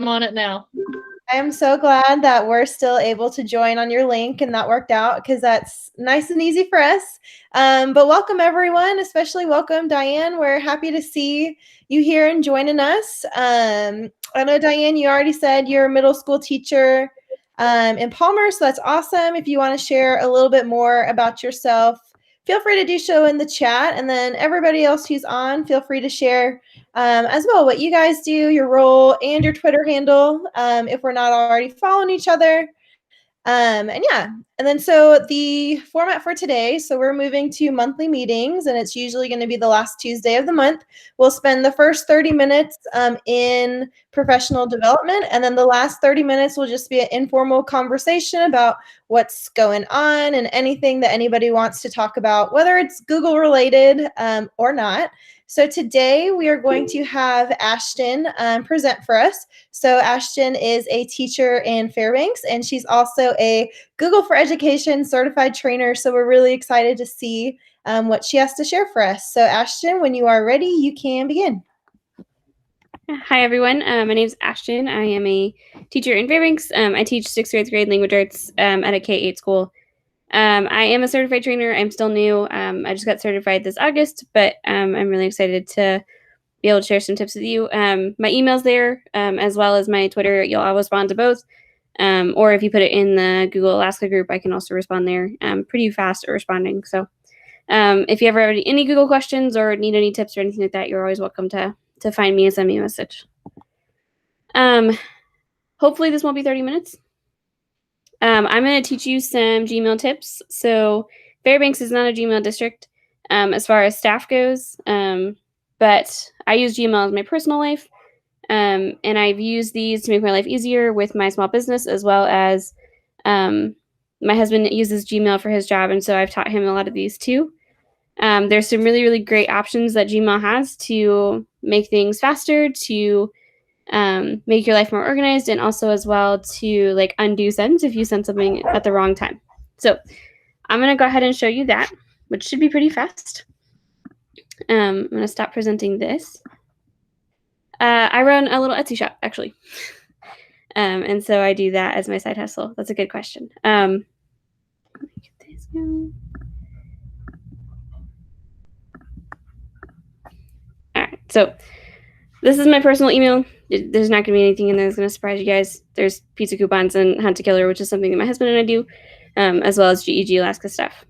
I'm on it now. I am so glad that we're still able to join on your link and that worked out because that's nice and easy for us. But welcome everyone, especially welcome Diane. We're happy to see you here and joining us. I know Diane, you already said you're a middle school teacher in Palmer, so that's awesome. If you want to share a little bit more about yourself, feel free to do so in the chat. And then everybody else who's on, feel free to share as well what you guys do, your role, and your Twitter handle if we're not already following each other. And yeah, and then so the format for today, so we're moving to monthly meetings, and it's usually going to be the last Tuesday of the month. We'll spend the first 30 minutes in professional development, and then the last 30 minutes will just be an informal conversation about what's going on and anything that anybody wants to talk about, whether it's Google related or not. So today we are going to have Ashton present for us. So Ashton is a teacher in Fairbanks, and she's also a Google for Education certified trainer. So we're really excited to see what she has to share for us. So Ashton, when you are ready, you can begin. Hi, everyone. My name is Ashton. I am a teacher in Fairbanks. I teach 6th to 8th grade language arts at a K-8 school. I am a certified trainer. I'm still new. I just got certified this August, but I'm really excited to be able to share some tips with you. My email's there, as well as my Twitter. I'll respond to both. Or if you put it in the Google Alaska group, I can also respond there. I'm pretty fast at responding. So if you ever have any Google questions or need any tips or anything like that, you're always welcome to find me and send me a message. Hopefully this won't be 30 minutes. I'm going to teach you some Gmail tips. So Fairbanks is not a Gmail district as far as staff goes, but I use Gmail as my personal life, and I've used these to make my life easier with my small business, as well as my husband uses Gmail for his job, and so I've taught him a lot of these too. There's some really, really great options that Gmail has to make things faster, to make your life more organized, and also as well to like undo sends if you send something at the wrong time. So I'm going to go ahead and show you that, which should be pretty fast. I'm going to stop presenting this. I run a little Etsy shop, actually. And so I do that as my side hustle. That's a good question. Let me get this going. All right, so this is my personal email. There's not going to be anything in there that's going to surprise you guys. There's pizza coupons and Hunt to Killer, which is something that my husband and I do, as well as GEG Alaska stuff.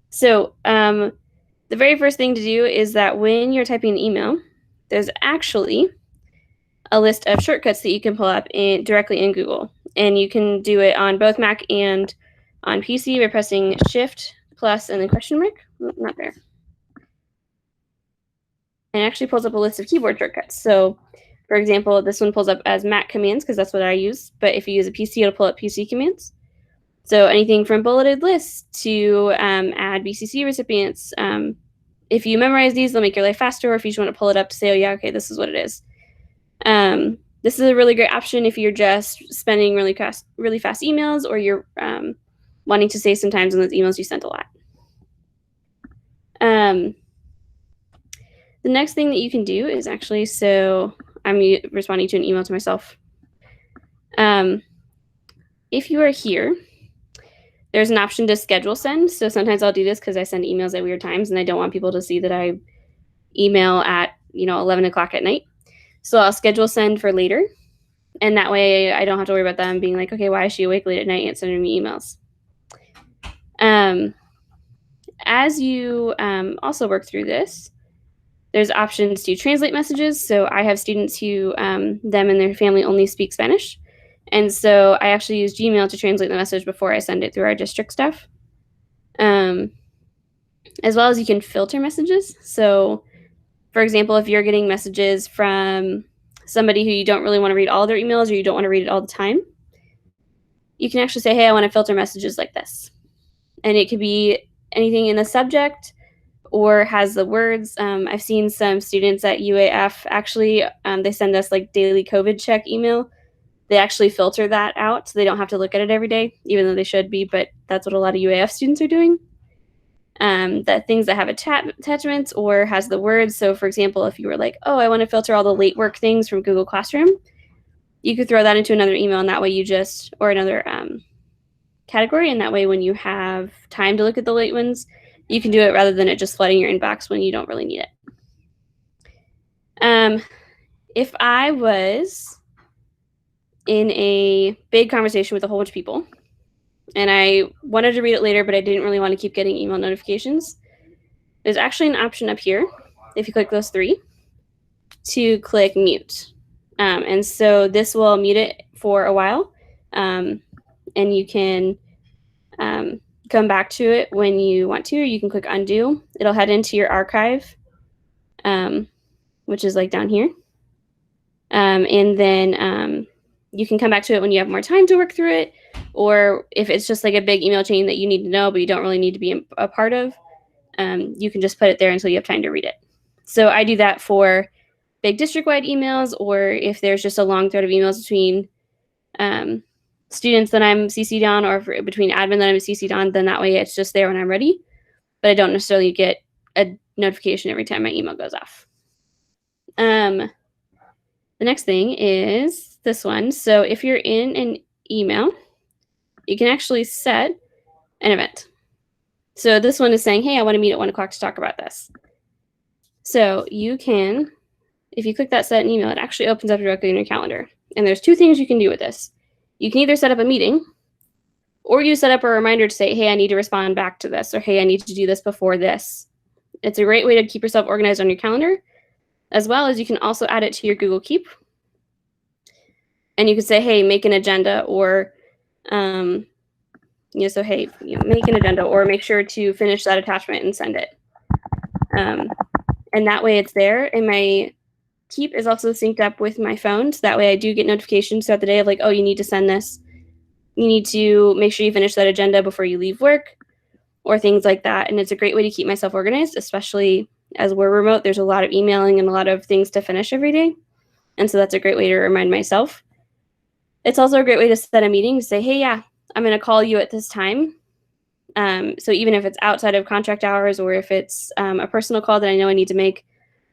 So the very first thing to do is that when you're typing an email, there's actually a list of shortcuts that you can pull up directly in Google. And you can do it on both Mac and on PC by pressing Shift, plus, and then question mark. Not there. And it actually pulls up a list of keyboard shortcuts. So, for example, this one pulls up as Mac commands because that's what I use. But if you use a PC, it'll pull up PC commands. So anything from bulleted lists to add BCC recipients. If you memorize these, they'll make your life faster. Or if you just want to pull it up to say, oh, yeah, okay, this is what it is. This is a really great option if you're just spending really fast emails, or you're wanting to save some time on those emails you sent a lot. The next thing that you can do is actually, so I'm responding to an email to myself. If you are here, there's an option to schedule send. So sometimes I'll do this because I send emails at weird times and I don't want people to see that I email at 11 o'clock at night. So I'll schedule send for later. And that way I don't have to worry about them being like, okay, why is she awake late at night and sending me emails? As you also work through this, there's options to translate messages. So I have students who, them and their family only speak Spanish. And so I actually use Gmail to translate the message before I send it through our district stuff. As well as you can filter messages. So, for example, if you're getting messages from somebody who you don't really want to read all their emails, or you don't want to read it all the time, you can actually say, hey, I want to filter messages like this. And it could be anything in the subject or has the words. I've seen some students at UAF actually, they send us like daily COVID check email. They actually filter that out so they don't have to look at it every day, even though they should be, but that's what a lot of UAF students are doing. That things that have attachments or has the words. So for example, if you were like, oh, I want to filter all the late work things from Google Classroom, you could throw that into another email, and that way or another category, and that way when you have time to look at the late ones, you can do it rather than it just flooding your inbox when you don't really need it. If I was in a big conversation with a whole bunch of people and I wanted to read it later, but I didn't really want to keep getting email notifications, there's actually an option up here, if you click those three, to click mute. And so this will mute it for a while, and you can come back to it when you want to, or you can click undo. It'll head into your archive, which is like down here. And then you can come back to it when you have more time to work through it, or if it's just like a big email chain that you need to know but you don't really need to be a part of, you can just put it there until you have time to read it. So I do that for big district-wide emails, or if there's just a long thread of emails between students that I'm CC'd on, or between admin that I'm CC'd on, then that way it's just there when I'm ready, but I don't necessarily get a notification every time my email goes off. The next thing is this one. So if you're in an email, you can actually set an event. So this one is saying, hey, I want to meet at 1 o'clock to talk about this. So you can, if you click that set an email, it actually opens up directly in your calendar. And there's two things you can do with this. You can either set up a meeting, or you set up a reminder to say, hey, I need to respond back to this, or hey, I need to do this before this. It's a great way to keep yourself organized on your calendar, as well as you can also add it to your Google Keep. And you can say, hey, make an agenda, or, so hey, make an agenda, or make sure to finish that attachment and send it. And that way it's there. And my Keep is also synced up with my phone. So that way I do get notifications throughout the day of like, oh, you need to send this. You need to make sure you finish that agenda before you leave work, or things like that. And it's a great way to keep myself organized, especially as we're remote. There's a lot of emailing and a lot of things to finish every day. And so that's a great way to remind myself. It's also a great way to set a meeting to say, hey, yeah, I'm going to call you at this time. So even if it's outside of contract hours, or if it's a personal call that I know I need to make,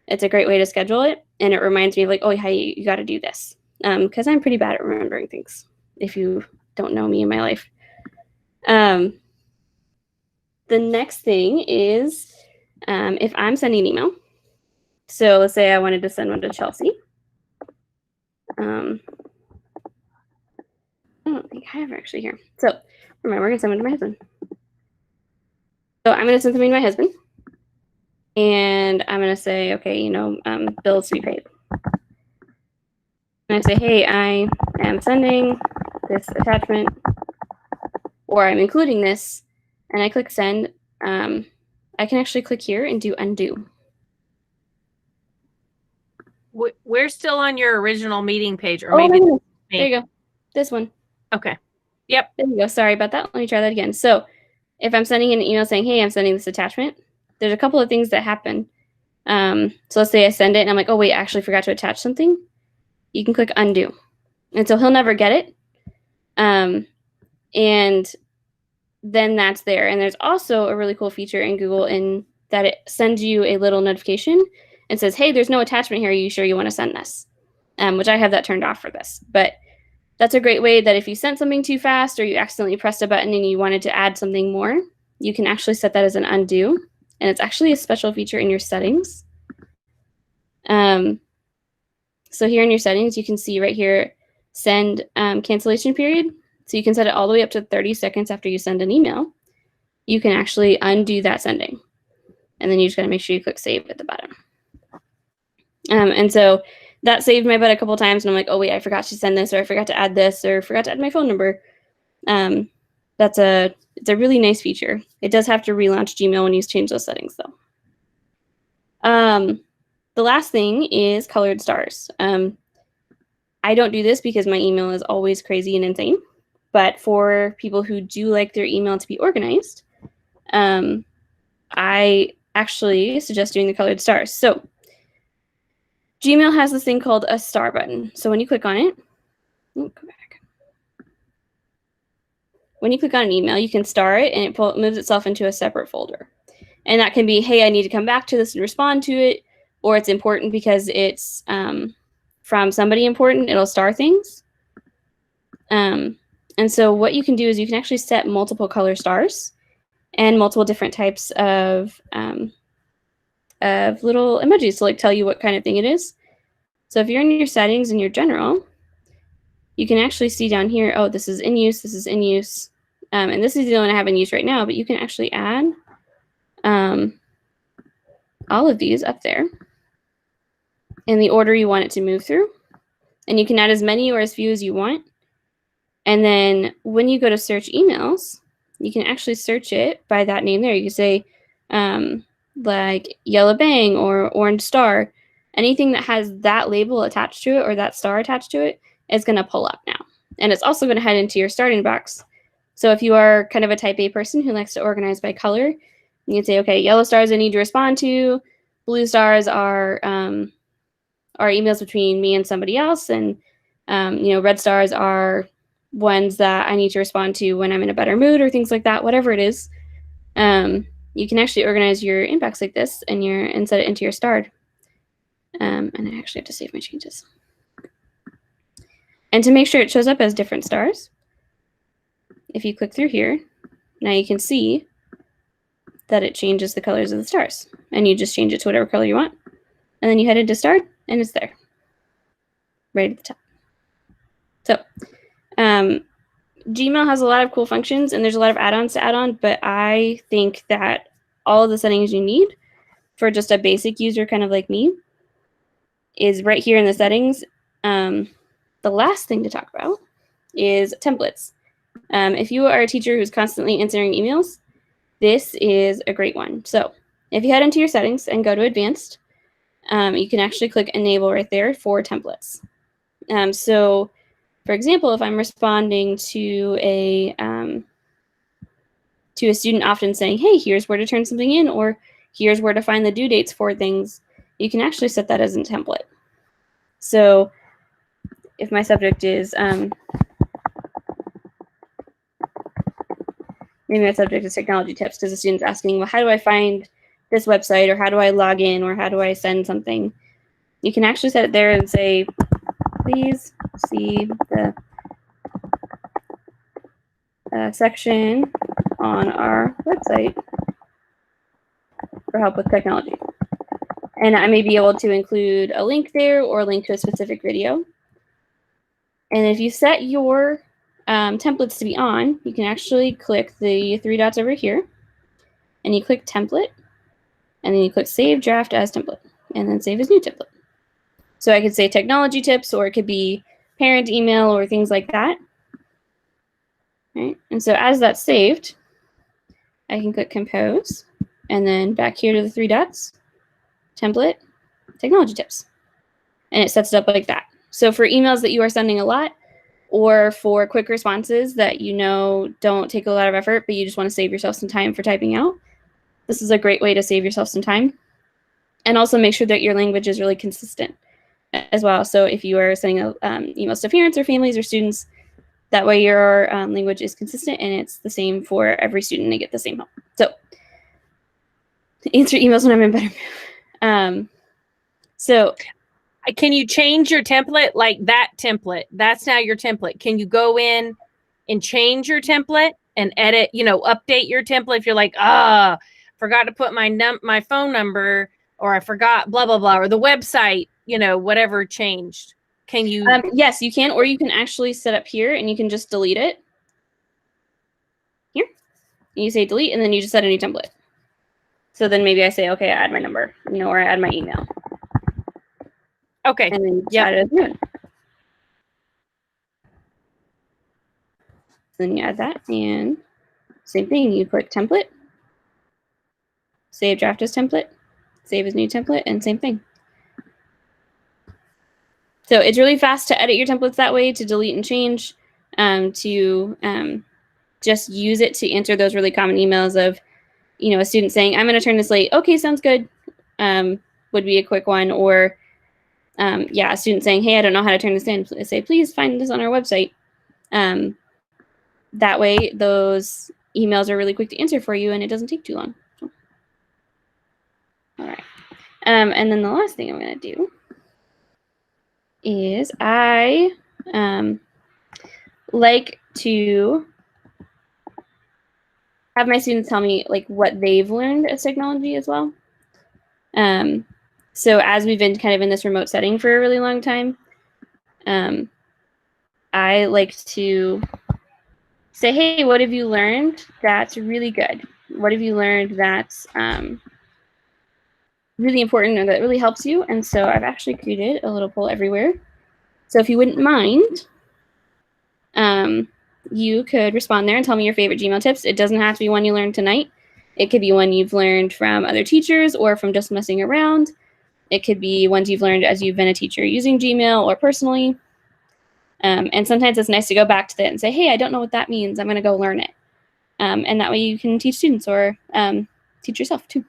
it's a great way to schedule it. And it reminds me of like, oh, hey, you got to do this. Because I'm pretty bad at remembering things, if you don't know me in my life. The next thing is if I'm sending an email. So let's say I wanted to send one to Chelsea. I don't think I have her actually here. So remember, we're going to send one to my husband. So I'm going to send something to my husband. And I'm going to say, okay, bills to be paid. And I say, hey, I am sending this attachment, or I'm including this, and I click send. I can actually click here and do undo. We're still on your original meeting page, or maybe there you go. This one. Okay. Yep. There you go. Sorry about that. Let me try that again. So if I'm sending an email saying, hey, I'm sending this attachment, there's a couple of things that happen. So let's say I send it and I'm like, oh, wait, I actually forgot to attach something. You can click undo. And so he'll never get it. And then that's there. And there's also a really cool feature in Google in that it sends you a little notification and says, hey, there's no attachment here. Are you sure you want to send this? Which I have that turned off for this. But that's a great way that if you sent something too fast, or you accidentally pressed a button and you wanted to add something more, you can actually set that as an undo. And it's actually a special feature in your settings. So here in your settings, you can see right here, send cancellation period. So you can set it all the way up to 30 seconds after you send an email. You can actually undo that sending. And then you just got to make sure you click save at the bottom. And so that saved my butt a couple times. And I'm like, oh, wait, I forgot to send this, or I forgot to add this, or forgot to add my phone number. It's a really nice feature. It does have to relaunch Gmail when you change those settings, though. The last thing is colored stars. I don't do this because my email is always crazy and insane. But for people who do like their email to be organized, I actually suggest doing the colored stars. So Gmail has this thing called a star button. So when you click on it, come back. When you click on an email, you can star it, and it moves itself into a separate folder. And that can be, hey, I need to come back to this and respond to it, or it's important because it's from somebody important, it'll star things. And so what you can do is you can actually set multiple color stars and multiple different types of little emojis to like tell you what kind of thing it is. So if you're in your settings in your general, you can actually see down here, oh, this is in use, this is in use. And this is the one I have in use right now, but you can actually add all of these up there in the order you want it to move through. And you can add as many or as few as you want. And then when you go to search emails, you can actually search it by that name there. You can say like yellow bang or orange star. Anything that has that label attached to it or that star attached to it is going to pull up now. And it's also going to head into your starting box. So if you are kind of a type A person who likes to organize by color, you can say, okay, yellow stars I need to respond to, blue stars are emails between me and somebody else, and red stars are ones that I need to respond to when I'm in a better mood or things like that, whatever it is. You can actually organize your inbox like this and set it into your starred. And I actually have to save my changes. And to make sure it shows up as different stars, if you click through here, now you can see that it changes the colors of the stars. And you just change it to whatever color you want. And then you head into starred, and it's there, right at the top. So Gmail has a lot of cool functions, and there's a lot of add-ons to add on, but I think that all of the settings you need for just a basic user kind of like me is right here in the settings. The last thing to talk about is templates. If you are a teacher who's constantly answering emails, this is a great one. So if you head into your settings and go to advanced, you can actually click enable right there for templates. So for example, if I'm responding to a student often saying, hey, here's where to turn something in, or here's where to find the due dates for things, you can actually set that as a template. So if my subject is, maybe my subject is technology tips because the student's asking, well, how do I find this website, or how do I log in, or how do I send something? You can actually set it there and say, please see the section on our website for help with technology. And I may be able to include a link there or a link to a specific video. And if you set your templates to be on, you can actually click the three dots over here, and you click template, and then you click save draft as template, and then save as new template. So I could say technology tips, or it could be parent email or things like that. Right? And so as that's saved, I can click compose, and then back here to the three dots, template, technology tips. And it sets it up like that. So for emails that you are sending a lot, or for quick responses that you know don't take a lot of effort, but you just want to save yourself some time for typing out, this is a great way to save yourself some time. And also make sure that your language is really consistent as well. So if you are sending emails to parents or families or students, that way your language is consistent and it's the same for every student. They get the same help. So answer emails when I'm in better mood. So can you change your template, like that template? That's now your template. Can you go in and change your template and edit, update your template if you're like, forgot to put my phone number, or I forgot blah, blah, blah, or the website, whatever changed. Can you? Yes, you can, or you can actually set up here and you can just delete it. Here, and you say delete, and then you just set a new template. So then maybe I say, okay, I add my number, or I add my email. Okay. And then add it as new. Then you add that, and same thing. You click template, save draft as template, save as new template, and same thing. So it's really fast to edit your templates that way, to delete and change, to just use it to answer those really common emails of, a student saying, I'm going to turn this late. Okay, sounds good. Would be a quick one. Or a student saying, hey, I don't know how to turn this in. Say, please find this on our website. That way, those emails are really quick to answer for you, and it doesn't take too long. So. All right. And then the last thing I'm going to do is I like to have my students tell me like what they've learned as technology as well. So as we've been kind of in this remote setting for a really long time, I like to say, hey, what have you learned that's really good? What have you learned that's really important and that really helps you? And so I've actually created a little poll everywhere. So if you wouldn't mind, you could respond there and tell me your favorite Gmail tips. It doesn't have to be one you learned tonight. It could be one you've learned from other teachers or from just messing around. It could be ones you've learned as you've been a teacher using Gmail or personally. And sometimes it's nice to go back to that and say, hey, I don't know what that means. I'm going to go learn it. And that way you can teach students or teach yourself too.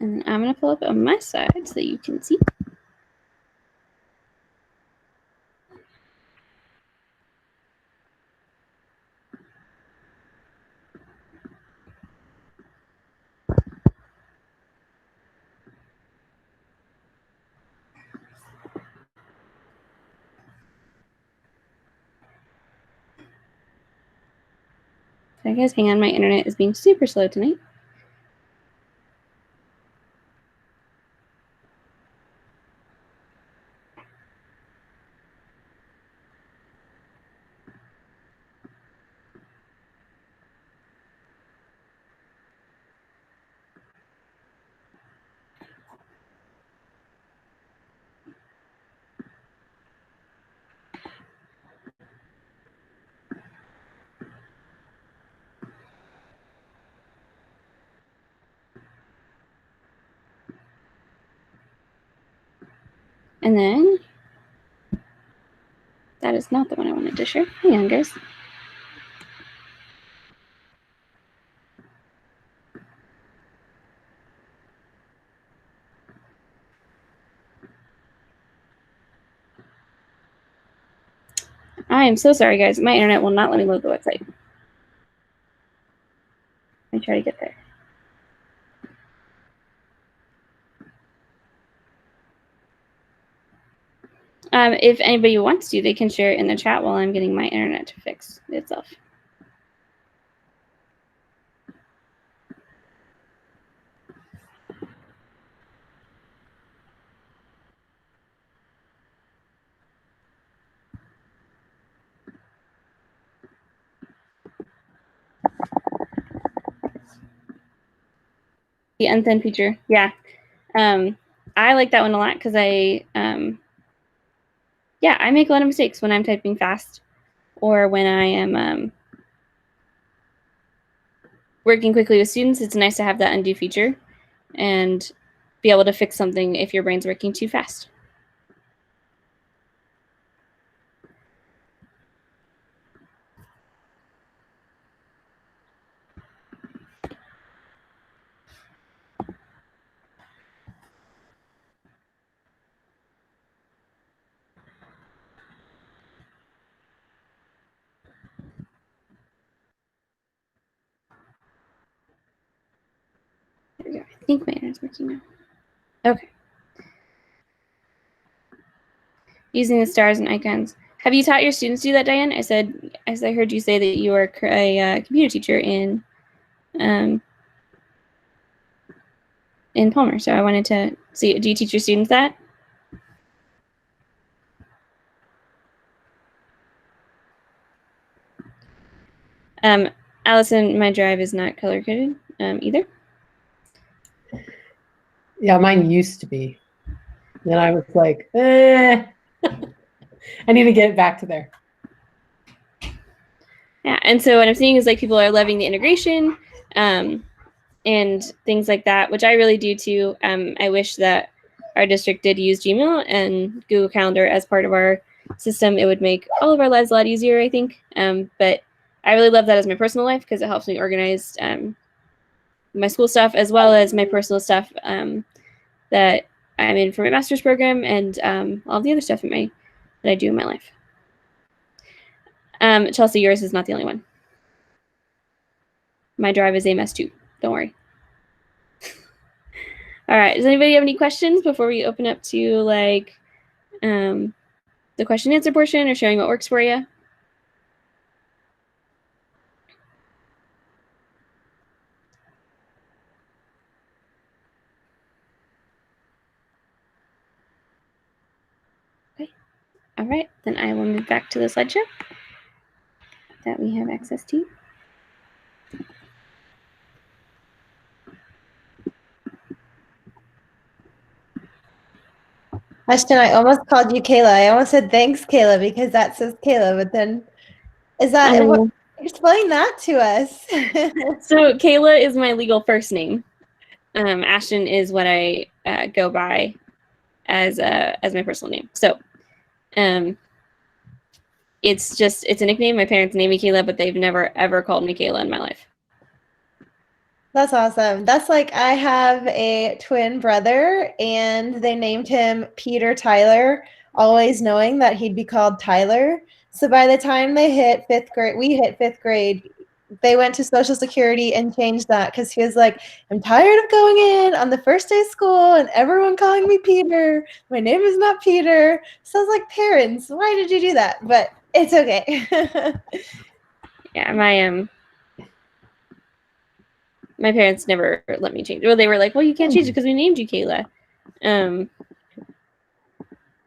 And I'm going to pull up on my side so that you can see. Sorry guys, hang on, my internet is being super slow tonight. And then, that is not the one I wanted to share. Hang on, guys. I am so sorry, guys. My internet will not let me load the website. Let me try to get there. If anybody wants to, they can share it in the chat while I'm getting my internet to fix itself. The unthin feature, yeah. I like that one a lot because I make a lot of mistakes when I'm typing fast or when I am working quickly with students. It's nice to have that undo feature and be able to fix something if your brain's working too fast. There we go. I think my internet's working now. Okay. Using the stars and icons. Have you taught your students to do that, Diane? I heard you say that you are a computer teacher in Palmer. So I wanted to see, do you teach your students that? Allison, my drive is not color coded either. Yeah, mine used to be. Then I was like, I need to get it back to there. Yeah, and so what I'm seeing is like people are loving the integration and things like that, which I really do too. I wish that our district did use Gmail and Google Calendar as part of our system. It would make all of our lives a lot easier, I think. But I really love that as my personal life because it helps me organize my school stuff as well as my personal stuff that I'm in for my master's program and all the other stuff in my that I do in my life. Chelsea, yours is not the only one. My drive is a mess too. Don't worry. All right. Does anybody have any questions before we open up to like the question and answer portion or showing what works for you? Okay. All right. Then I will move back to the slideshow that we have access to. Ashton, I almost called you Kayla. I almost said thanks, Kayla, because that says Kayla, but then is that what, explain that to us? So Kayla is my legal first name. Ashton is what I go by as my personal name. So it's a nickname. My parents named me Kayla, but they've never ever called me Kayla in my life. That's awesome. That's like I have a twin brother and they named him Peter Tyler, always knowing that he'd be called Tyler. So by the time they hit fifth grade, we hit fifth grade, they went to Social Security and changed that because he was like, I'm tired of going in on the first day of school and everyone calling me Peter. My name is not Peter. So I was like, parents, why did you do that? But it's okay. Yeah, my parents never let me change. Well, they were like, well, you can't change it because we named you Kayla.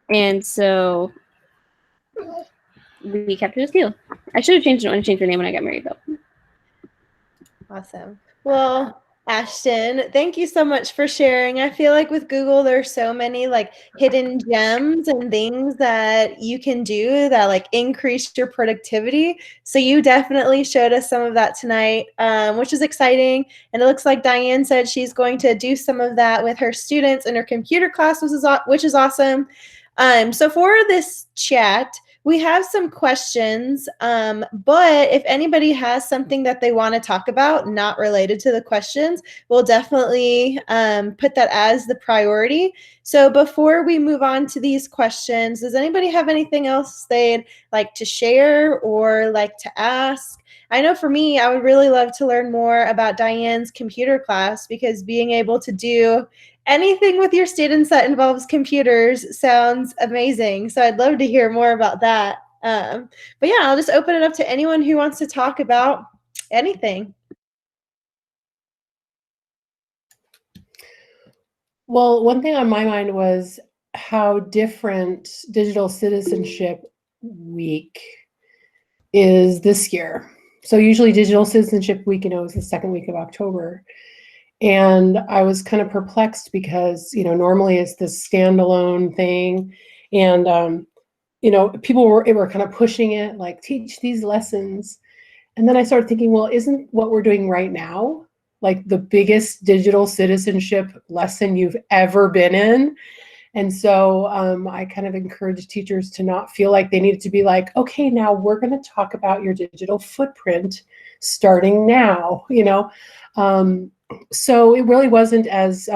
And so we kept it as Kayla. I should have changed it when I changed her name when I got married, though. Awesome. Well, Ashton, thank you so much for sharing. I feel like with Google, there's so many like hidden gems and things that you can do that like increase your productivity. So you definitely showed us some of that tonight, which is exciting. And it looks like Diane said she's going to do some of that with her students in her computer class, which is awesome. So for this chat, we have some questions, but if anybody has something that they want to talk about, not related to the questions, we'll definitely put that as the priority. So before we move on to these questions, does anybody have anything else they'd like to share or like to ask? I know for me, I would really love to learn more about Diane's computer class because being able to do anything with your students that involves computers sounds amazing. So I'd love to hear more about that. But yeah, I'll just open it up to anyone who wants to talk about anything. Well, one thing on my mind was how different Digital Citizenship Week is this year. So usually Digital Citizenship Week, is the second week of October. And I was kind of perplexed because, normally it's this standalone thing. And, people were kind of pushing it, like teach these lessons. And then I started thinking, well, isn't what we're doing right now like the biggest digital citizenship lesson you've ever been in? And so I kind of encourage teachers to not feel like they needed to be like, okay, now we're going to talk about your digital footprint starting now, So it really wasn't as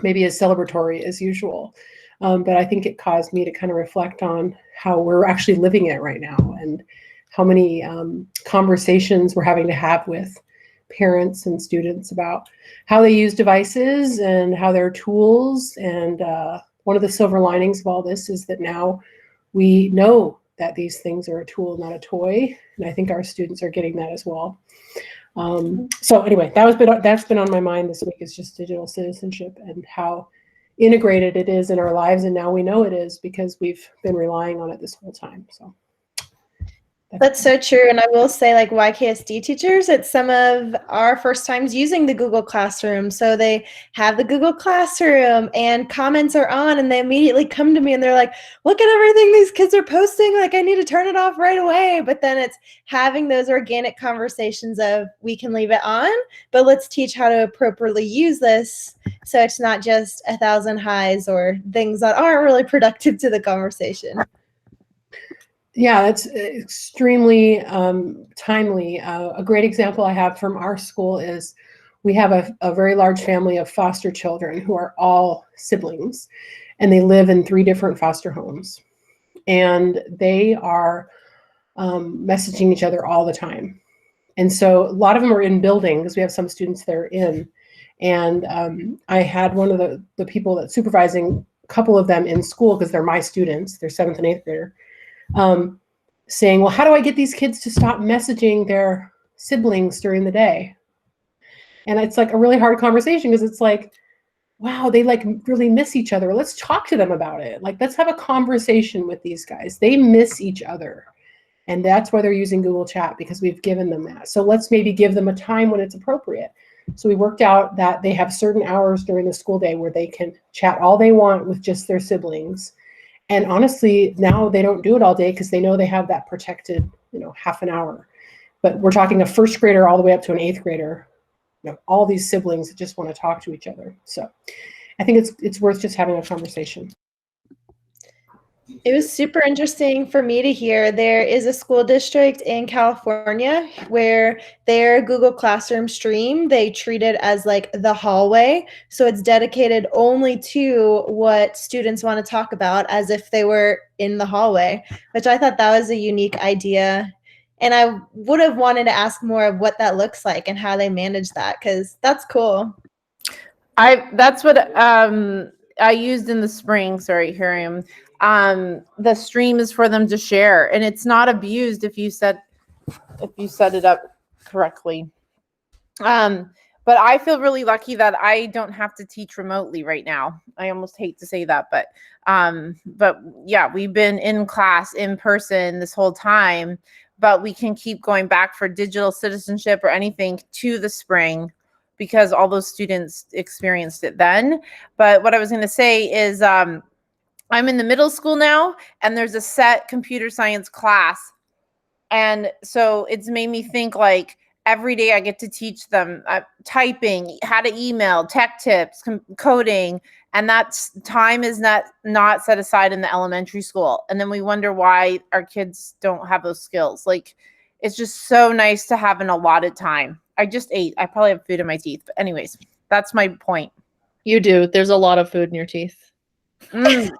maybe as celebratory as usual. But I think it caused me to kind of reflect on how we're actually living it right now and how many conversations we're having to have with parents and students about how they use devices and how they're tools. And one of the silver linings of all this is that now we know that these things are a tool, not a toy. And I think our students are getting that as well. So anyway, that's been on my mind this week, is just digital citizenship and how integrated it is in our lives. And now we know it is because we've been relying on it this whole time. So that's so true. And I will say, like YKSD teachers, it's some of our first times using the Google Classroom. So they have the Google Classroom and comments are on and they immediately come to me and they're like, look at everything these kids are posting. Like, I need to turn it off right away. But then it's having those organic conversations of we can leave it on, but let's teach how to appropriately use this. So it's not just 1,000 highs or things that aren't really productive to the conversation. Yeah, that's extremely timely. A great example I have from our school is we have a very large family of foster children who are all siblings, and they live in 3 different foster homes. and they are messaging each other all the time. And so a lot of them are in buildings. We have some students that are in. And I had one of the people that's supervising a couple of them in school, because they're my students, they're 7th and 8th grader, saying, well, how do I get these kids to stop messaging their siblings during the day? And it's like a really hard conversation, because it's like, wow, they like really miss each other. Let's talk to them about it. Like, let's have a conversation with these guys. They miss each other. And that's why they're using Google Chat, because we've given them that. So let's maybe give them a time when it's appropriate. So we worked out that they have certain hours during the school day where they can chat all they want with just their siblings. And honestly, now they don't do it all day, because they know they have that protected, half an hour. But we're talking a 1st grader all the way up to an 8th grader, all these siblings that just want to talk to each other. So I think it's worth just having a conversation. It was super interesting for me to hear. There is a school district in California where their Google Classroom stream, they treat it as like the hallway. So it's dedicated only to what students want to talk about, as if they were in the hallway, which I thought that was a unique idea. And I would have wanted to ask more of what that looks like and how they manage that, because that's cool. That's what I used in the spring. Sorry, here I am. The stream is for them to share, and it's not abused if you set it up correctly. But I feel really lucky that I don't have to teach remotely right now. I almost hate to say that, but yeah, we've been in class in person this whole time, but we can keep going back for digital citizenship or anything to the spring, because all those students experienced it then. But what I was going to say is, I'm in the middle school now, and there's a set computer science class. And so it's made me think, like, every day I get to teach them typing, how to email, tech tips, coding, and that's time is not set aside in the elementary school. And then we wonder why our kids don't have those skills. Like, it's just so nice to have an allotted time. I just ate. I probably have food in my teeth. But anyways, that's my point. You do. There's a lot of food in your teeth. So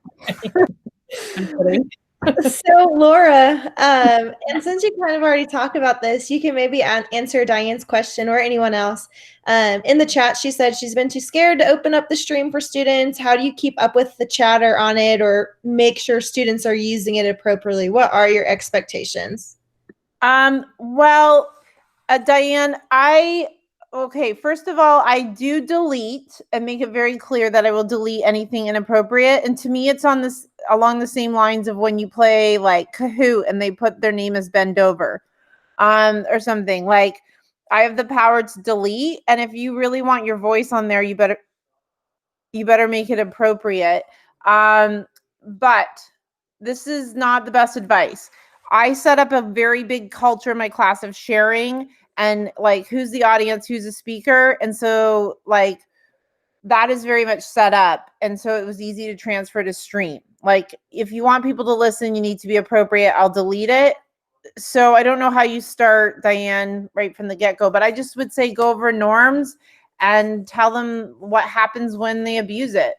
Laura, and since you kind of already talked about this, you can maybe answer Diane's question, or anyone else. In the chat, she said she's been too scared to open up the stream for students. How do you keep up with the chatter on it, or make sure students are using it appropriately? What are your expectations? Well, Diane, okay, first of all, I do delete and make it very clear that I will delete anything inappropriate. And to me, it's along the same lines of when you play like Kahoot and they put their name as Bend Over, or something. Like, I have the power to delete. And if you really want your voice on there, you better make it appropriate. But this is not the best advice. I set up a very big culture in my class of sharing, and like, who's the audience, who's the speaker. And so like, that is very much set up. And so it was easy to transfer to stream. Like, if you want people to listen, you need to be appropriate. I'll delete it. So I don't know how you start, Diane, right from the get-go, but I just would say go over norms and tell them what happens when they abuse it.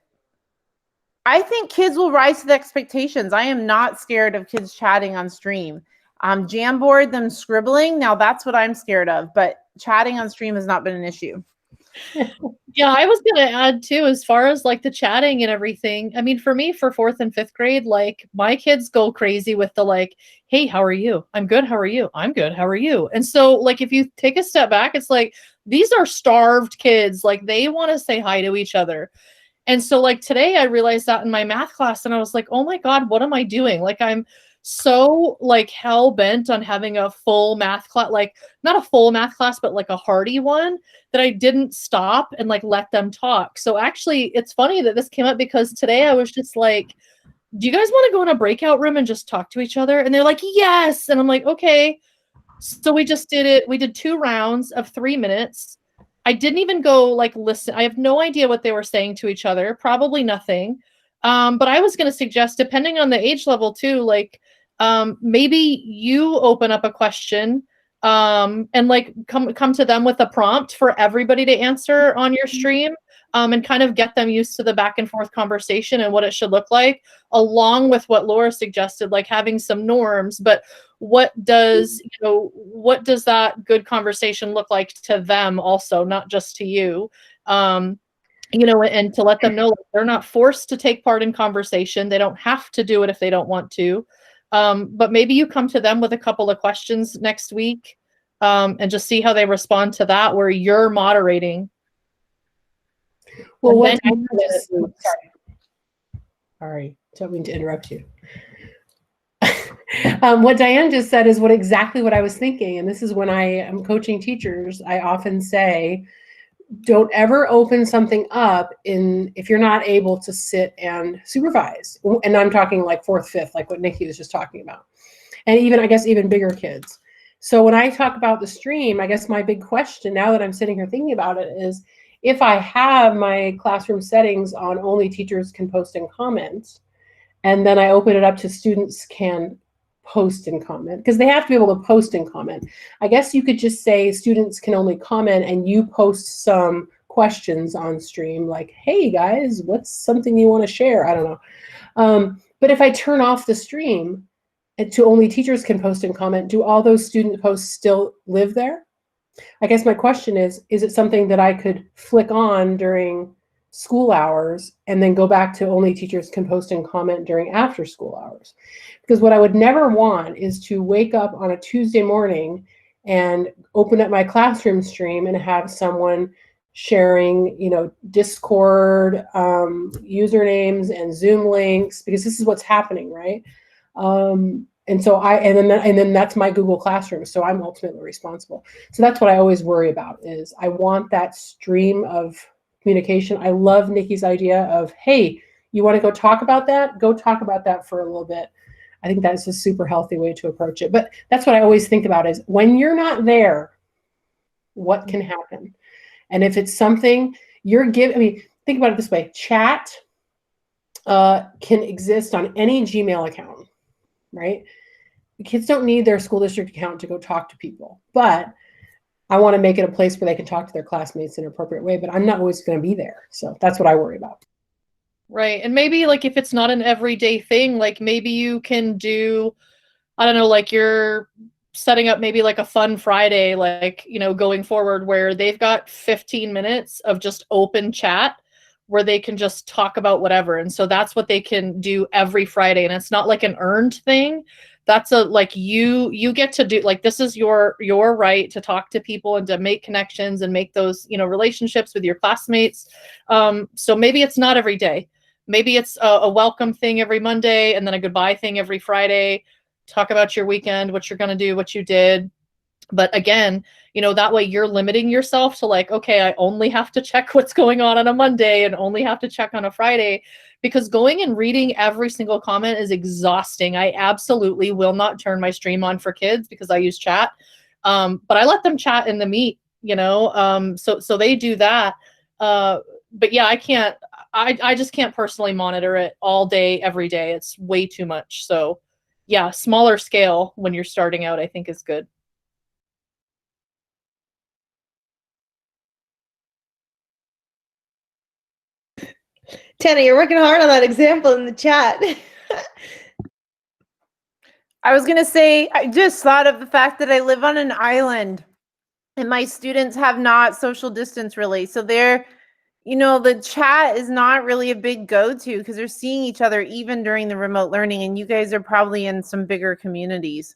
I think kids will rise to the expectations. I am not scared of kids chatting on stream. Jamboard, them scribbling, now that's what I'm scared of, but chatting on stream has not been an issue. Yeah, I was going to add too, as far as like the chatting and everything. I mean, for me, for 4th and 5th grade, like, my kids go crazy with the like, hey, how are you? I'm good. How are you? I'm good. How are you? And so like, if you take a step back, it's like, these are starved kids. Like, they want to say hi to each other. And so like today I realized that in my math class, and I was like, oh my God, what am I doing? Like, I'm so like hell bent on having a full math class, like not a full math class, but like a hearty one, that I didn't stop and like let them talk. So actually it's funny that this came up, because today I was just like, do you guys want to go in a breakout room and just talk to each other? And they're like, yes. And I'm like, okay. So we just did it. We did 2 rounds of 3 minutes. I didn't even go like listen. I have no idea what they were saying to each other. Probably nothing. But I was going to suggest, depending on the age level too, like maybe you open up a question and like come to them with a prompt for everybody to answer on your stream. and kind of get them used to the back and forth conversation and what it should look like, along with what Laura suggested, like having some norms. But what does that good conversation look like to them also, not just to you? And to let them know like, they're not forced to take part in conversation. They don't have to do it if they don't want to. But maybe you come to them with a couple of questions next week, and just see how they respond to that, where you're moderating. Well, sorry, don't mean to interrupt you. What Diane just said is exactly what I was thinking. And this is when I am coaching teachers, I often say, don't ever open something up if you're not able to sit and supervise. And I'm talking like 4th, 5th, like what Nikki was just talking about. And even bigger kids. So when I talk about the stream, I guess my big question now that I'm sitting here thinking about it is, if I have my classroom settings on only teachers can post and comment, and then I open it up to students can post and comment, because they have to be able to post and comment. I guess you could just say students can only comment and you post some questions on stream like, hey guys, what's something you want to share? I don't know. But if I turn off the stream and to only teachers can post and comment, do all those student posts still live there? I guess my question is it something that I could flick on during school hours and then go back to only teachers can post and comment during after school hours? Because what I would never want is to wake up on a Tuesday morning and open up my classroom stream and have someone sharing, Discord usernames and Zoom links, because this is what's happening, right? And then that's my Google Classroom, so I'm ultimately responsible. So that's what I always worry about, is I want that stream of communication. I love Nikki's idea of, hey, you want to go talk about that? Go talk about that for a little bit. I think that's a super healthy way to approach it. But that's what I always think about, is when you're not there, what can happen? And if it's something you're giving, think about it this way. Chat can exist on any Gmail account, right? The kids don't need their school district account to go talk to people, but I want to make it a place where they can talk to their classmates in an appropriate way, but I'm not always going to be there. So that's what I worry about. Right. And maybe like if it's not an everyday thing, like maybe you can do, I don't know, like you're setting up maybe like a fun Friday, like, going forward, where they've got 15 minutes of just open chat where they can just talk about whatever. And so that's what they can do every Friday. And it's not like an earned thing. That's you get to do, like, this is your right to talk to people and to make connections and make those, relationships with your classmates. So maybe it's not every day. Maybe it's a welcome thing every Monday and then a goodbye thing every Friday. Talk about your weekend, what you're going to do, what you did. But again, that way you're limiting yourself to like, okay, I only have to check what's going on a Monday and only have to check on a Friday, because going and reading every single comment is exhausting. I absolutely will not turn my stream on for kids because I use chat. But I let them chat in the meet, so they do that. But yeah, I just can't personally monitor it all day, every day. It's way too much. So yeah, smaller scale when you're starting out, I think is good. Tana, you're working hard on that example in the chat. I was going to say, I just thought of the fact that I live on an island and my students have not social distance really. So they're, the chat is not really a big go-to because they're seeing each other even during the remote learning. And you guys are probably in some bigger communities.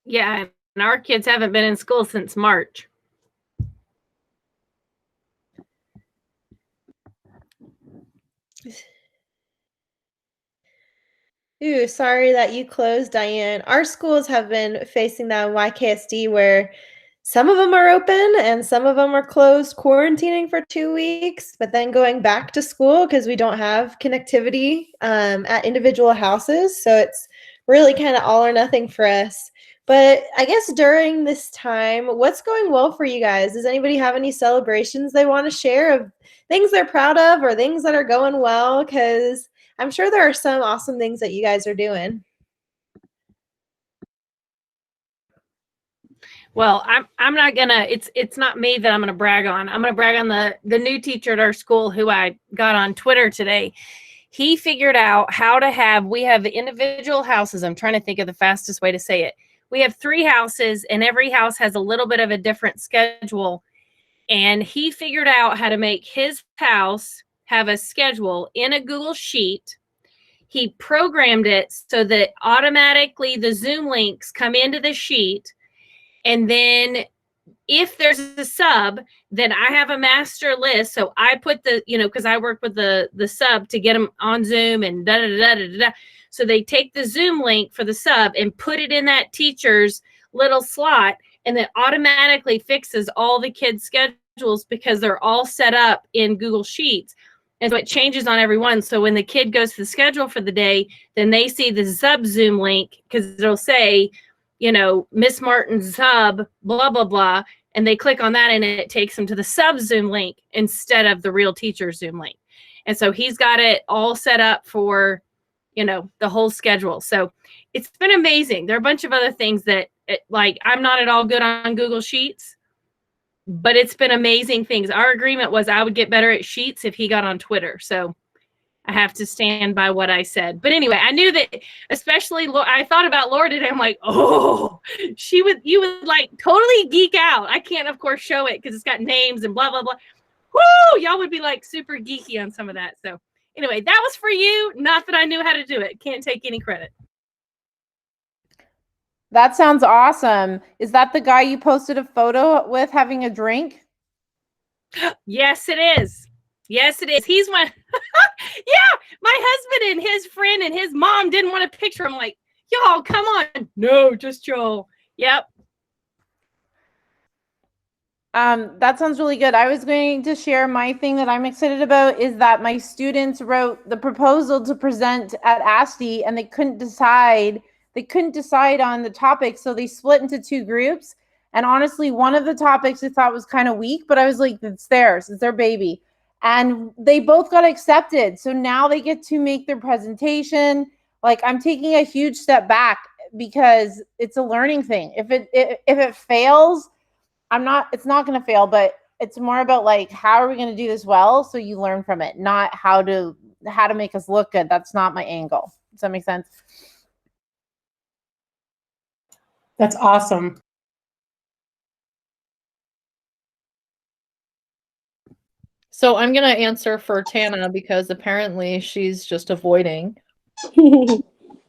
Yeah, and our kids haven't been in school since March. Ooh, sorry that you closed, Diane. Our schools have been facing that in YKSD where some of them are open and some of them are closed, quarantining for 2 weeks, but then going back to school because we don't have connectivity at individual houses. So it's really kind of all or nothing for us. But I guess during this time, what's going well for you guys? Does anybody have any celebrations they want to share of things they're proud of or things that are going well? Because I'm sure there are some awesome things that you guys are doing. Well, I'm not gonna. It's not me that I'm gonna brag on. I'm gonna brag on the new teacher at our school who I got on Twitter today. He figured out how to have. We have individual houses. I'm trying to think of the fastest way to say it. We have 3 houses, and every house has a little bit of a different schedule. And he figured out how to make his house have a schedule in a Google Sheet. He programmed it so that automatically the Zoom links come into the sheet. And then if there's a sub, then I have a master list. So I put the, because I work with the sub to get them on Zoom and da da da da da. So they take the Zoom link for the sub and put it in that teacher's little slot, and then automatically fixes all the kids' schedules because they're all set up in Google Sheets. And so it changes on every one. So when the kid goes to the schedule for the day, then they see the sub Zoom link because it'll say, Miss Martin's sub, blah, blah, blah. And they click on that and it takes them to the sub Zoom link instead of the real teacher Zoom link. And so he's got it all set up for, the whole schedule. So it's been amazing. There are a bunch of other things that I'm not at all good on Google Sheets, but it's been amazing things. Our agreement was I would get better at Sheets if he got on Twitter. So I have to stand by what I said. But anyway, I knew that, especially I thought about Laura today. I'm like, oh, you would like totally geek out. I can't, of course, show it because it's got names and blah, blah, blah. Woo! Y'all would be like super geeky on some of that. So anyway, that was for you. Not that I knew how to do it. Can't take any credit. That sounds awesome. Is that the guy you posted a photo with having a drink? Yes, it is. Yes, it is. He's my, yeah, my husband and his friend and his mom didn't want a picture. I'm like, y'all, come on. No, just Joel. Yep. That sounds really good. I was going to share my thing that I'm excited about is that my students wrote the proposal to present at ASTI and they couldn't decide on the topic. So they split into 2 groups. And honestly, one of the topics I thought was kind of weak, but I was like, it's theirs, it's their baby. And they both got accepted. So now they get to make their presentation. Like, I'm taking a huge step back because it's a learning thing. If it fails, it's not going to fail, but it's more about like, how are we going to do this well? So you learn from it, not how to make us look good. That's not my angle. Does that make sense? That's awesome. So I'm going to answer for Tana because apparently she's just avoiding.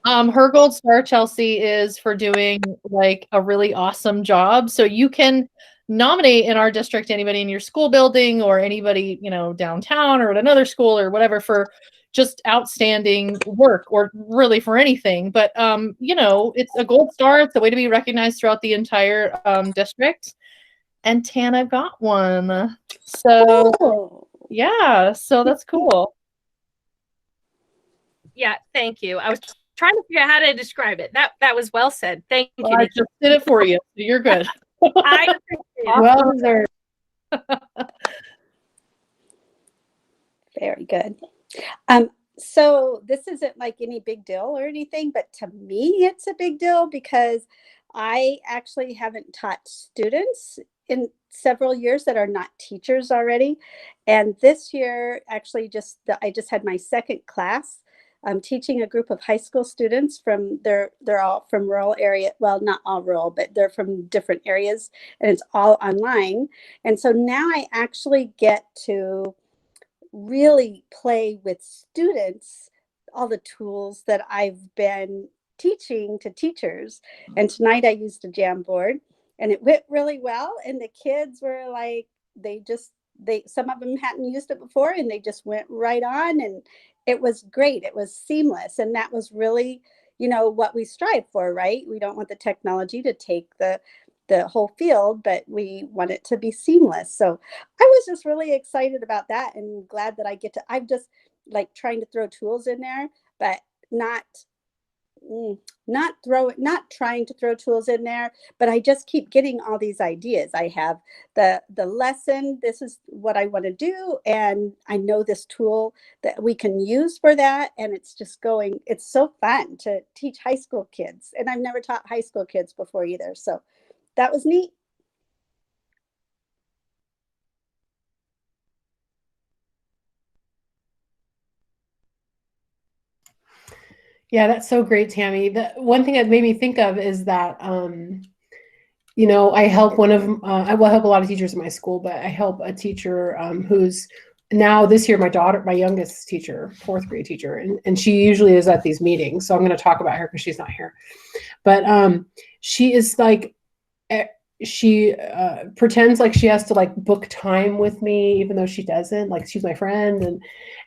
Her gold star, Chelsea, is for doing like a really awesome job. So you can nominate in our district anybody in your school building or anybody, downtown or at another school or whatever for just outstanding work or really for anything. But, it's a gold star. It's a way to be recognized throughout the entire district. And Tana got one. So, yeah, so that's cool. Yeah, thank you. I was trying to figure out how to describe it. That was well said. Thank you. I just did it for you. So you're good. I appreciate it. Well deserved. Very good. So this isn't like any big deal or anything, but to me, it's a big deal because I actually haven't taught students in several years that are not teachers already. And this year, actually, I just had my second class. I'm teaching a group of high school students they're all from rural area. Well, not all rural, but they're from different areas, and it's all online. And so now I actually get to really play with students all the tools that I've been teaching to teachers. And tonight I used a Jamboard and it went really well. And the kids were like, some of them hadn't used it before and they just went right on, and it was great. It was seamless. And that was really, what we strive for, right? We don't want the technology to take the whole field, but we want it to be seamless. So I was just really excited about that and glad that I'm just like trying to throw tools in there, but not trying to throw tools in there, but I just keep getting all these ideas. I have the lesson, this is what I want to do, and I know this tool that we can use for that, and it's so fun to teach high school kids, and I've never taught high school kids before either, so that was neat. Yeah, that's so great, Tammy. The one thing that made me think of is that, you know, I help I will help a lot of teachers in my school, but I help a teacher who's now this year, my youngest teacher, 4th grade teacher, and she usually is at these meetings. So I'm going to talk about her because she's not here. But she is like, she pretends like she has to like book time with me, even though she doesn't. Like, she's my friend,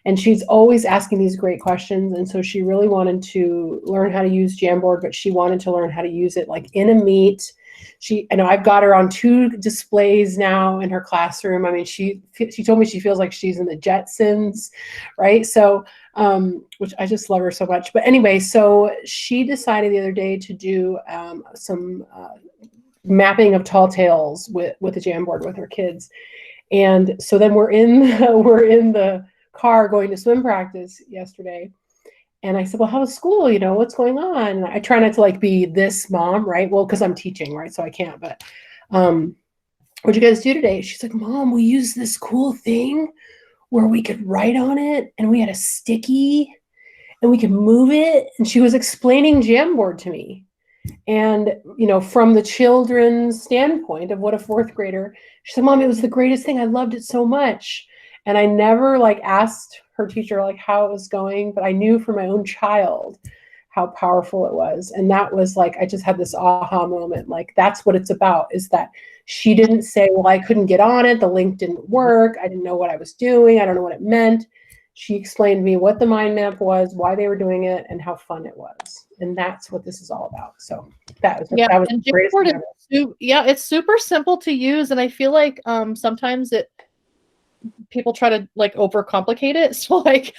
and she's always asking these great questions. And so she really wanted to learn how to use Jamboard, but she wanted to learn how to use it like in a meet. I know I've got her on 2 displays now in her classroom. I mean, she told me she feels like she's in the Jetsons, right? So, which I just love her so much. But anyway, so she decided the other day to do some mapping of tall tales with the Jamboard with her kids. And so then we're in the car going to swim practice yesterday. And I said, well, how was school? You know, what's going on? And I try not to like be this mom, right? Well, because I'm teaching, right? So I can't, but what'd you guys do today? She's like, Mom, we used this cool thing where we could write on it, and we had a sticky and we could move it. And she was explaining Jamboard to me. And, you know, from the children's standpoint of what a 4th grader, she said, Mom, it was the greatest thing. I loved it so much. And I never like asked her teacher like how it was going, but I knew for my own child how powerful it was. And that was like, I just had this aha moment. Like, that's what it's about, is that she didn't say, well, I couldn't get on it. The link didn't work. I didn't know what I was doing. I don't know what it meant. She explained to me what the mind map was, why they were doing it, and how fun it was. And that's what this is all about. So that was the greatest thing ever. Yeah, it's super simple to use. And I feel like sometimes people try to like overcomplicate it. So like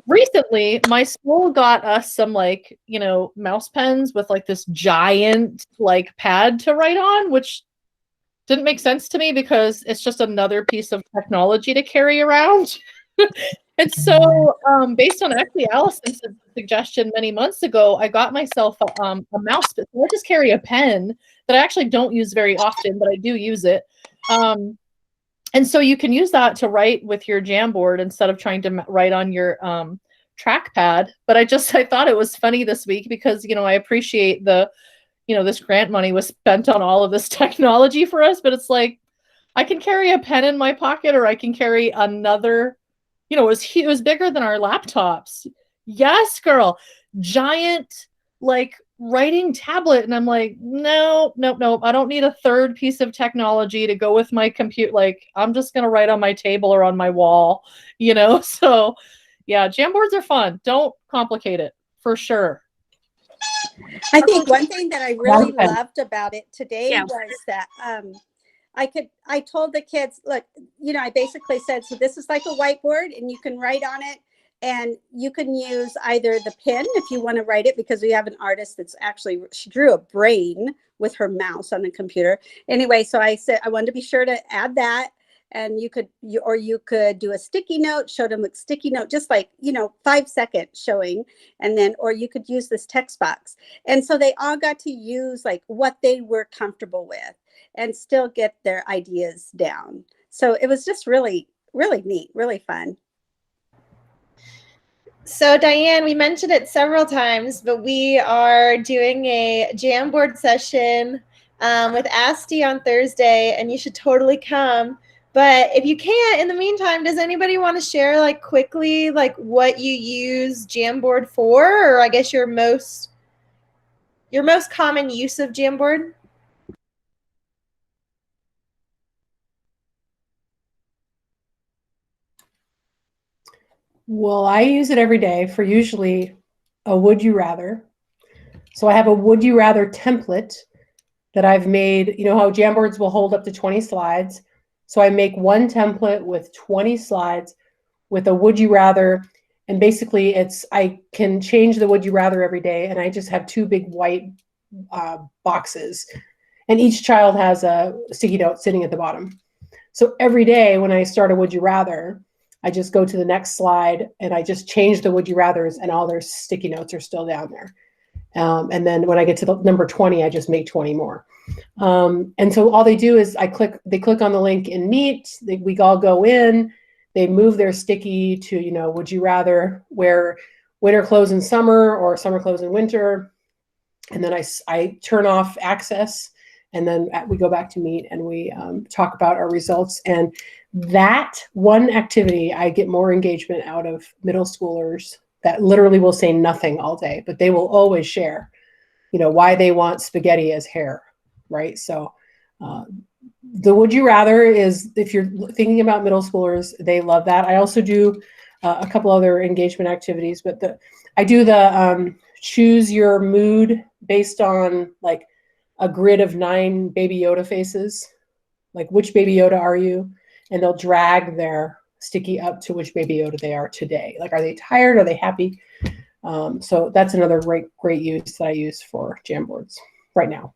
recently my school got us some like, you know, mouse pens with like this giant like pad to write on, which didn't make sense to me because it's just another piece of technology to carry around. And so based on actually Allison's suggestion many months ago, I got myself a mouse pad. So I just carry a pen that I actually don't use very often, but I do use it. And so you can use that to write with your Jamboard instead of trying to write on your trackpad. But I thought it was funny this week because, you know, I appreciate this grant money was spent on all of this technology for us, but it's like, I can carry a pen in my pocket, or I can carry another, you know, it was bigger than our laptops. Yes, girl, giant, like writing tablet. And I'm like, no, I don't need a third piece of technology to go with my computer. Like, I'm just going to write on my table or on my wall, you know? So yeah, Jamboards are fun. Don't complicate it, for sure. I think one thing that I really loved about it today was that I told the kids, look, you know, I basically said, so this is like a whiteboard and you can write on it. And you can use either the pen if you want to write it, because we have an artist she drew a brain with her mouse on the computer. Anyway, so I said I wanted to be sure to add that. And you could do a sticky note, show them a sticky note, just like, you know, 5 seconds showing. And then, or you could use this text box. And so they all got to use like what they were comfortable with and still get their ideas down. So it was just really, really neat, really fun. So Diane, we mentioned it several times, but we are doing a Jamboard session with Asti on Thursday, and you should totally come. But if you can't, in the meantime, does anybody want to share like quickly like what you use Jamboard for, or I guess your most common use of Jamboard? Well, I use it every day for usually a would you rather. So I have a would you rather template that I've made. You know how Jamboards will hold up to 20 slides. So I make one template with 20 slides with a would you rather. And basically I can change the would you rather every day. And I just have 2 big white boxes. And each child has a sticky note sitting at the bottom. So every day when I start a would you rather, I just go to the next slide and I just change the would you rathers, and all their sticky notes are still down there. And then when I get to the number 20, I just make 20 more. And so all they do is they click on the link in Meet, we all go in, they move their sticky to, you know, would you rather wear winter clothes in summer or summer clothes in winter? And then I turn off access, and then we go back to Meet and we talk about our results. And that one activity, I get more engagement out of middle schoolers that literally will say nothing all day, but they will always share, you know, why they want spaghetti as hair, right? So the would you rather is, if you're thinking about middle schoolers, they love that. I also do a couple other engagement activities, but I do the choose your mood based on like a grid of 9 Baby Yoda faces, like which Baby Yoda are you? And they'll drag their sticky up to which Baby Yoda they are today. Like, are they tired? Are they happy? So that's another great use that I use for Jamboards right now.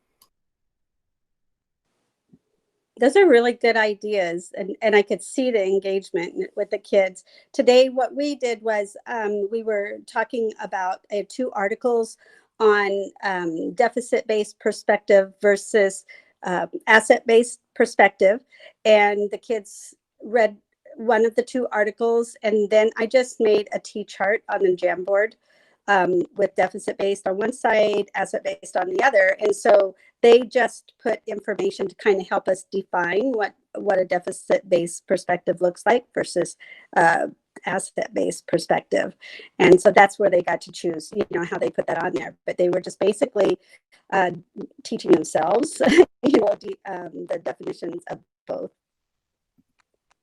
Those are really good ideas, and I could see the engagement with the kids. Today, what we did was we were talking about 2 articles on deficit-based perspective versus asset-based perspective, and the kids read one of the 2 articles, and then I just made a T-chart on the Jamboard with deficit-based on one side, asset-based on the other. And so they just put information to kind of help us define what a deficit-based perspective looks like versus asset-based perspective. And so that's where they got to choose, you know, how they put that on there. But they were just basically teaching themselves, you know, the definitions of both.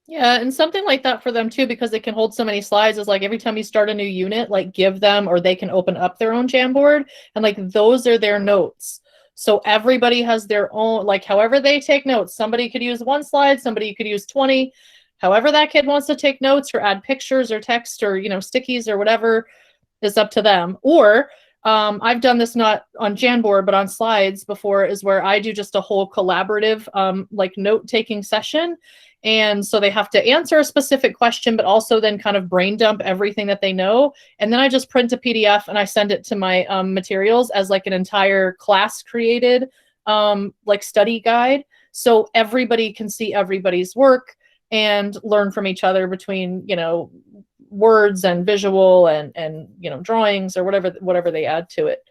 Yeah, and something like that for them too, because it can hold so many slides, is like every time you start a new unit, like give them, or they can open up their own Jamboard, and like those are their notes. So everybody has their own, like however they take notes. Somebody could use 1 slide, somebody could use 20. However that kid wants to take notes or add pictures or text or, you know, stickies or whatever is up to them. Or I've done this not on Jamboard, but on slides before, is where I do just a whole collaborative like note-taking session. And so they have to answer a specific question, but also then kind of brain dump everything that they know. And then I just print a PDF and I send it to my materials as like an entire class created like study guide. So everybody can see everybody's work and learn from each other between, you know, words and visual and you know, drawings or whatever they add to it.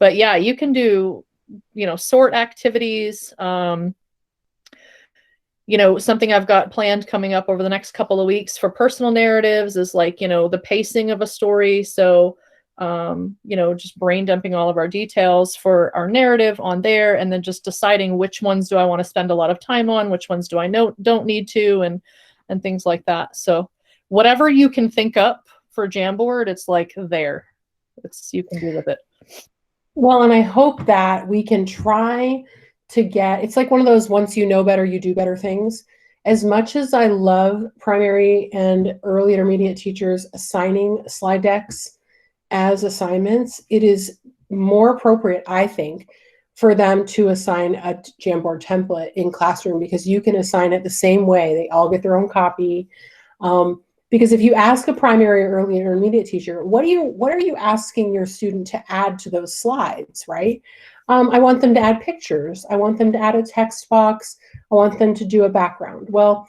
But yeah, you can do, you know, sort activities. You know, something I've got planned coming up over the next couple of weeks for personal narratives is like, you know, the pacing of a story. So, you know, just brain dumping all of our details for our narrative on there, and then just deciding which ones do I want to spend a lot of time on, which ones do I don't need to, and things like that. So whatever you can think up for Jamboard, it's like there. You can do with it. Well, and I hope that we can try to get, it's like one of those once you know better, you do better things. As much as I love primary and early intermediate teachers assigning slide decks as assignments, it is more appropriate, I think, for them to assign a Jamboard template in classroom, because you can assign it the same way. They all get their own copy. Because if you ask a primary or early intermediate teacher, what are you asking your student to add to those slides, right? I want them to add pictures. I want them to add a text box. I want them to do a background. Well,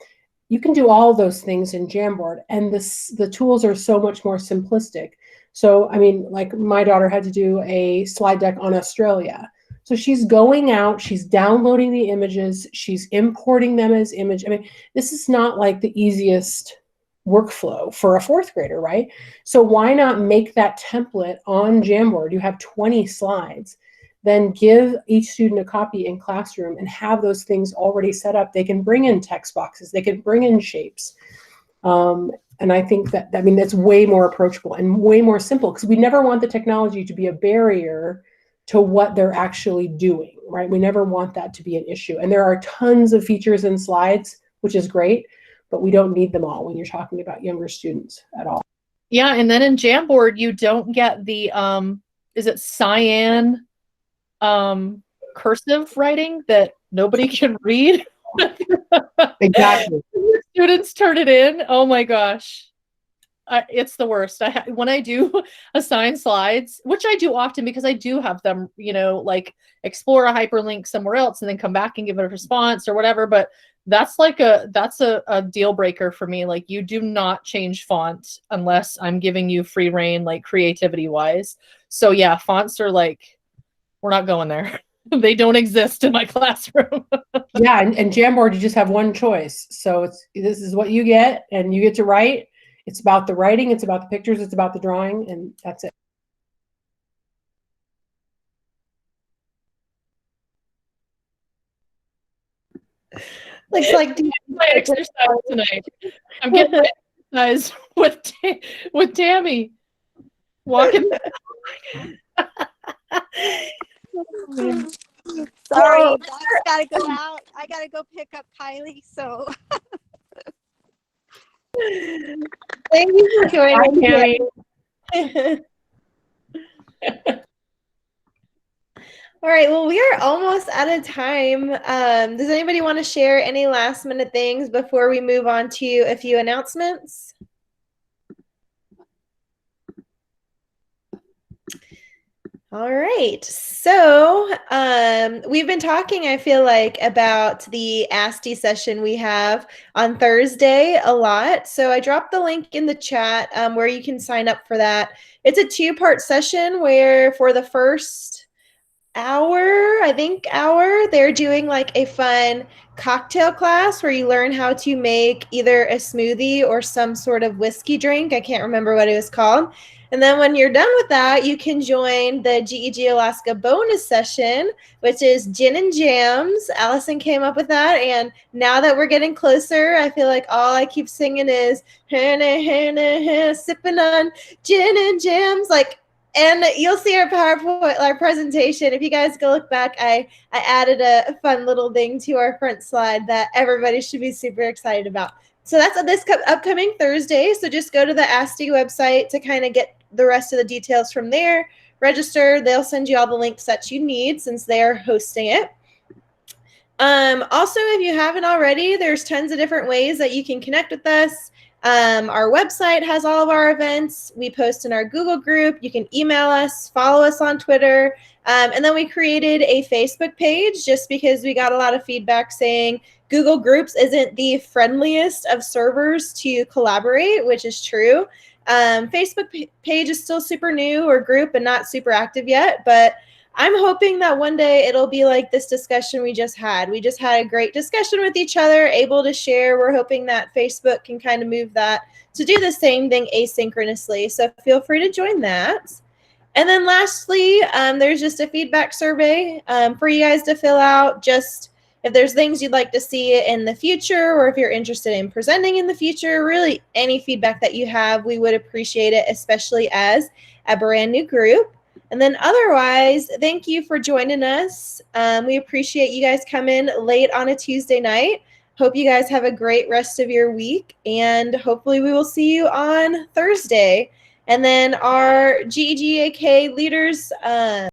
you can do all those things in Jamboard, and the tools are so much more simplistic. So, I mean, like my daughter had to do a slide deck on Australia. So she's going out, she's downloading the images, she's importing them as image. I mean, this is not like the easiest workflow for a 4th grader, right? So why not make that template on Jamboard? You have 20 slides. Then give each student a copy in classroom and have those things already set up. They can bring in text boxes. They can bring in shapes. And I think that, I mean, that's way more approachable and way more simple, because we never want the technology to be a barrier to what they're actually doing, right? We never want that to be an issue. And there are tons of features in slides, which is great, but we don't need them all when you're talking about younger students at all. Yeah, and then in Jamboard, you don't get the, is it cyan cursive writing that nobody can read? Exactly. Students turn it in. Oh my gosh. it's the worst. When I do assign slides, which I do often because I do have them, like explore a hyperlink somewhere else and then come back and give it a response or whatever. But that's a deal breaker for me. Like, you do not change font unless I'm giving you free reign, like creativity wise. So yeah, fonts are like, we're not going there. They don't exist in my classroom. Yeah, and Jamboard, you just have one choice. So this is what you get, and you get to write. It's about the writing, it's about the pictures, it's about the drawing, and that's it. Looks like my exercise tonight. I'm getting my exercise with Tammy. Walking. Sorry, Doc's gotta go out. I gotta go pick up Kylie. So thank you for joining Tammy. All right, well, we are almost out of time. Does anybody want to share any last minute things before we move on to a few announcements? All right, so we've been talking, I feel like, about the ASTI session we have on Thursday a lot. So I dropped the link in the chat where you can sign up for that. It's a 2-part session where for the first hour, they're doing like a fun cocktail class where you learn how to make either a smoothie or some sort of whiskey drink. I can't remember what it was called. And then when you're done with that, you can join the GEG Alaska bonus session, which is gin and jams. Allison came up with that. And now that we're getting closer, I feel like all I keep singing is sipping on gin and jams. And you'll see our PowerPoint, our presentation. If you guys go look back, I added a fun little thing to our front slide that everybody should be super excited about. So that's this upcoming Thursday. So just go to the ASTI website to kind of get the rest of the details from there. Register. They'll send you all the links that you need since they're hosting it. Also, if you haven't already, there's tons of different ways that you can connect with us. Our website has all of our events. We post in our Google group. You can email us, follow us on Twitter. And then we created a Facebook page just because we got a lot of feedback saying Google Groups isn't the friendliest of servers to collaborate, which is true. Facebook page is still super new or group and not super active yet, but I'm hoping that one day it'll be like this discussion we just had. We just had a great discussion with each other, able to share. We're hoping that Facebook can kind of move that to do the same thing asynchronously. So feel free to join that. And then lastly, there's just a feedback survey for you guys to fill out. Just if there's things you'd like to see in the future, or if you're interested in presenting in the future, really any feedback that you have, we would appreciate it, especially as a brand new group. And then otherwise, thank you for joining us. We appreciate you guys coming late on a Tuesday night. Hope you guys have a great rest of your week, and hopefully we will see you on Thursday. And then our GEGAK leaders